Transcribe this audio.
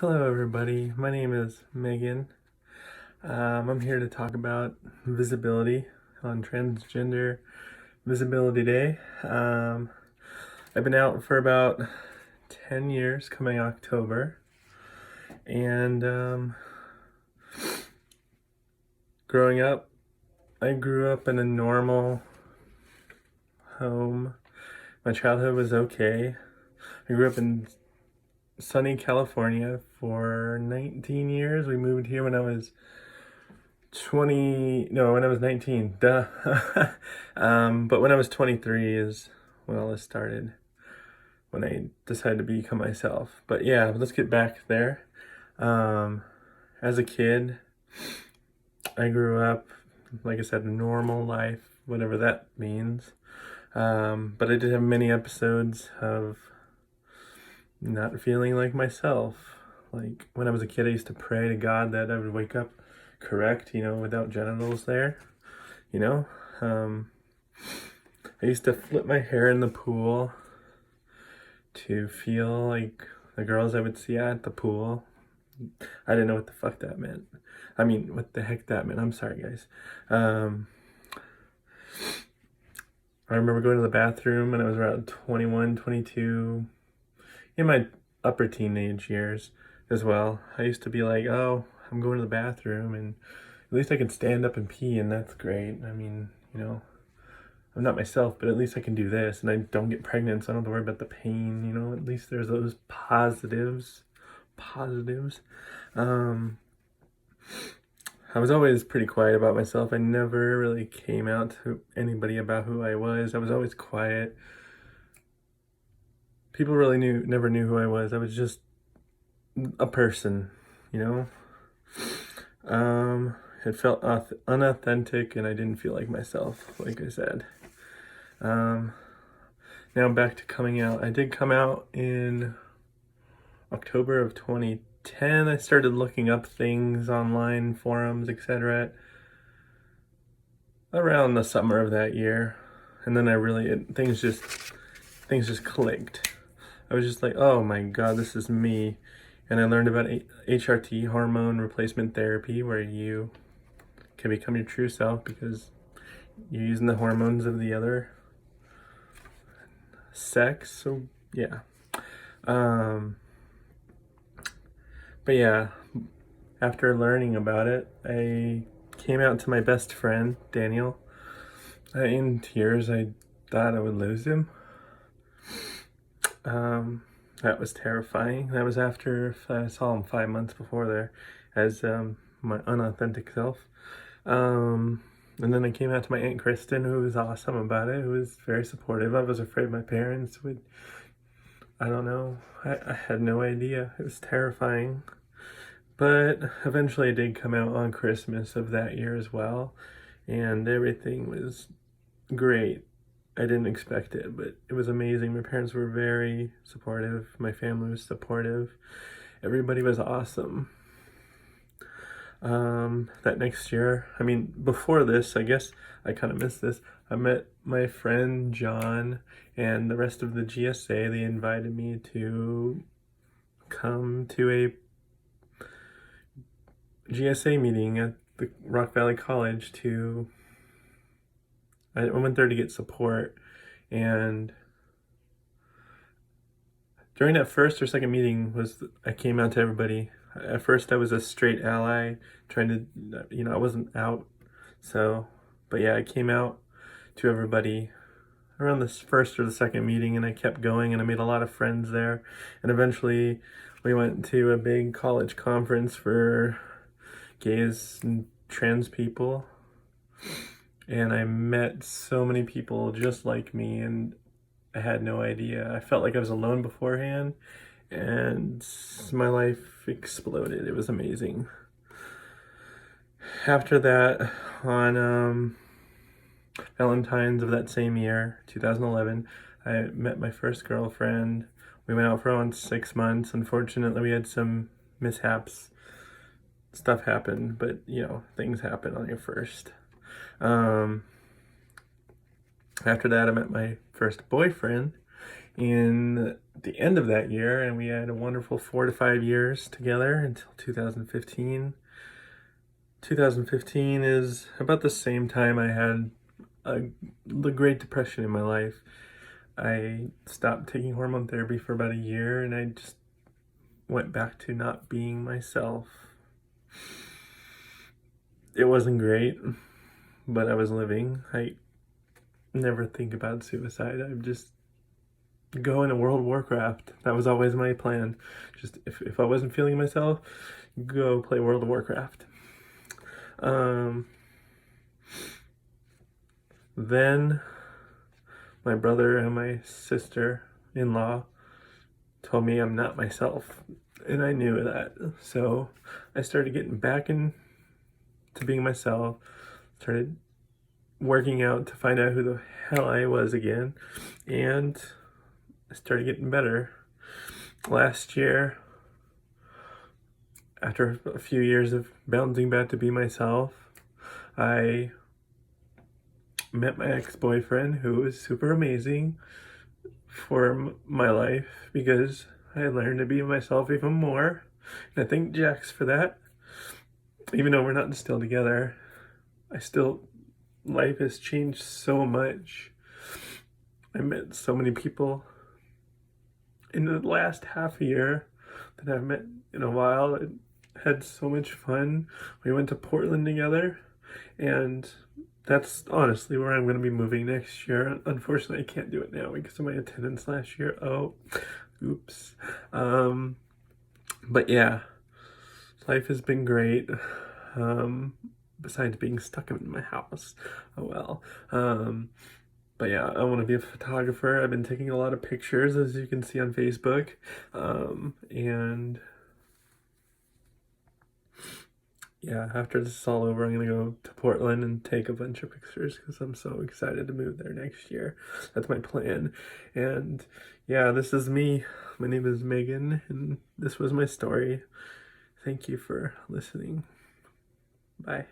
Hello, everybody. My name is Megan. I'm here to talk about visibility on Transgender Visibility Day. I've been out for about 10 years coming October, and growing up, I grew up in a normal home. My childhood was okay. I grew up in sunny California for 19 years. We moved here when I was 19, duh. But when I was 23 is when all this started, when I decided to become myself. But yeah, let's get back there. As a kid, I grew up, like I said, a normal life, whatever that means. But I did have many episodes of not feeling like myself. Like when I was a kid, I used to pray to God that I would wake up correct, without genitals there, you know. I used to flip my hair in the pool to feel like the girls I would see at the pool. I didn't know what the fuck that meant. I mean, what the heck that meant. I'm sorry, guys. I remember going to the bathroom when I was around 21, 22, in my upper teenage years as well. I used to be like, oh, I'm going to the bathroom and at least I can stand up and pee, and that's great. I mean, I'm not myself, but at least I can do this, and I don't get pregnant, so I don't have to worry about the pain, At least there's those positives. I was always pretty quiet about myself. I never really came out to anybody about who I was. I was always quiet. People really never knew who I was. I was just a person, you know? It felt unauthentic, and I didn't feel like myself, like I said. Now back to coming out. I did come out in October of 2010. I started looking up things online, forums, etc. around the summer of that year. And then things just clicked. I was just like, oh my God, this is me. And I learned about HRT, hormone replacement therapy, where you can become your true self because you're using the hormones of the other sex. So yeah. But yeah, after learning about it, I came out to my best friend, Daniel. In tears, I thought I would lose him. That was terrifying. That was after I saw him 5 months before there as my unauthentic self. And then I came out to my Aunt Kristen, who was awesome about it, who was very supportive. I was afraid my parents would, I don't know, I had no idea. It was terrifying. But eventually I did come out on Christmas of that year as well, and everything was great. I didn't expect it, but it was amazing. My parents were very supportive. My family was supportive. Everybody was awesome. That next year, before this, I guess I kind of missed this. I met my friend John and the rest of the GSA. They invited me to come to a GSA meeting at the Rock Valley College I went there to get support, and during that first or second meeting I came out to everybody. At first I was a straight ally, trying to, I wasn't out, but yeah, I came out to everybody around this first or the second meeting, and I kept going, and I made a lot of friends there, and eventually we went to a big college conference for gays and trans people, and I met so many people just like me, and I had no idea. I felt like I was alone beforehand, and my life exploded. It was amazing. After that, on Valentine's of that same year, 2011, I met my first girlfriend. We went out for around 6 months. Unfortunately, we had some mishaps. Stuff happened, but things happen on your first. After that, I met my first boyfriend, in the end of that year, and we had a wonderful 4 to 5 years together until 2015. 2015 is about the same time I had the Great Depression in my life. I stopped taking hormone therapy for about a year, and I just went back to not being myself. It wasn't great, but I was living. I never think about suicide. I just go into World of Warcraft. That was always my plan. Just if I wasn't feeling myself, go play World of Warcraft. Then my brother and my sister-in-law told me I'm not myself, and I knew that. So I started getting back into being myself, started working out to find out who the hell I was again, and I started getting better. Last year, after a few years of bouncing back to be myself, I met my ex-boyfriend, who was super amazing for my life because I learned to be myself even more. And I thank Jax for that. Even though we're not still together, life has changed so much. I met so many people in the last half a year that I've met in a while. I had so much fun. We went to Portland together, and that's honestly where I'm going to be moving next year. Unfortunately, I can't do it now because of my attendance last year. Oh, oops. But yeah, life has been great. Besides being stuck in my house. Oh well. But yeah, I want to be a photographer. I've been taking a lot of pictures, as you can see on Facebook. And yeah, after this is all over, I'm going to go to Portland and take a bunch of pictures because I'm so excited to move there next year. That's my plan. And yeah, this is me. My name is Megan, and this was my story. Thank you for listening. Bye.